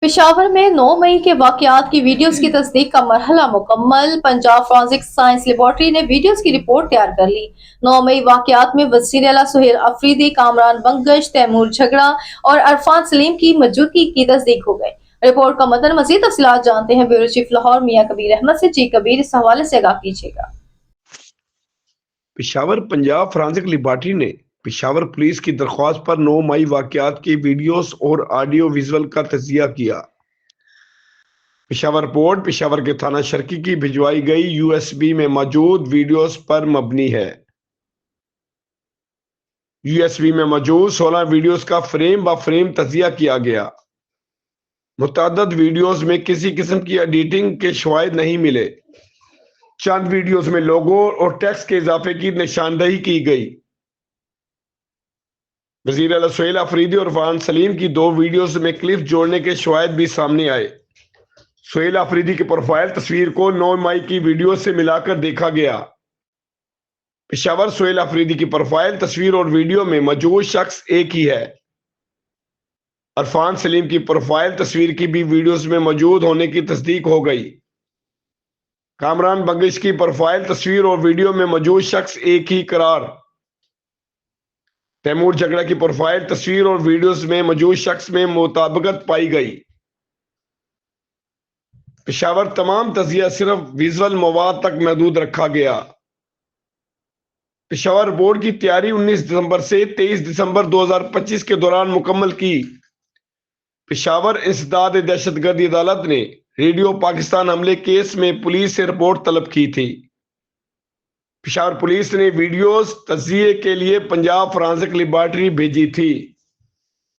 पेशावर में 9 मई के वाकयात की वीडियोस की तस्दीक का मरहला मुकम्मल। पंजाब फॉरेंसिक साइंस लेबॉर्ट्री ने वीडियोस की रिपोर्ट तैयार कर ली। 9 मई वाकयात में वज़ीर आला सुहेल अफरीदी, कामरान बंगश, तैमूर झगड़ा और अरफान सलीम की मौजूदगी की तस्दीक हो गई। रिपोर्ट का मतन मज़ीद तफसीलात जानते हैं ब्यूरो चीफ लाहौर मियां कबीर अहमद से। जी कबीर, इस हवाले से आगाह कीजिएगा। पेशावर पंजाब फॉरेंसिक लेबॉर्ट्री ने पेशावर पुलिस की दरख्वास्त पर 9 मई वाकयात की वीडियोस और ऑडियो विजुअल का तजिया किया। पेशावर रिपोर्ट पेशावर के थाना शर्की की भिजवाई गई यूएसबी में मौजूद वीडियोस पर मबनी है। यूएसबी में मौजूद 16 वीडियोस का फ्रेम ब फ्रेम तजिया किया गया। मुतअद्दिद वीडियोस में किसी किस्म की एडिटिंग के शवाहिद नहीं मिले। चंद वीडियोस में लोगो और टेक्स्ट के इजाफे की निशानदही की गई। वज़ीर आला सुहेल अफरीदी और अरफान सलीम की 2 वीडियोस में क्लिप जोड़ने के शवाहिद भी सामने आए। सुहेल अफरीदी की प्रोफाइल तस्वीर को 9 मई की वीडियो से मिलाकर देखा गया। पेशावर सुहेल अफरीदी की प्रोफाइल तस्वीर और वीडियो में मौजूद शख्स एक ही है। अरफान सलीम की प्रोफाइल तस्वीर की भी वीडियोस में मौजूद होने की तस्दीक हो गई। कामरान बंगिश की प्रोफाइल तस्वीर और वीडियो में मौजूद शख्स एक ही करार। तैमूर झगड़ा की प्रोफाइल तस्वीर और वीडियोस में मौजूद शख्स में मुताबिकत पाई गई। पेशावर तमाम तजिया सिर्फ विजुअल मवाद तक महदूद रखा गया। पेशावर बोर्ड की तैयारी 19 दिसंबर से 23 दिसंबर 2025 के दौरान मुकम्मल की। पेशावर इंसदाद दहशतगर्दी अदालत ने रेडियो पाकिस्तान हमले केस में पुलिस से रिपोर्ट तलब की थी। पेशावर पुलिस ने वीडियोस तजिए के लिए पंजाब फॉरेंसिक लेबॉर्ट्री भेजी थी।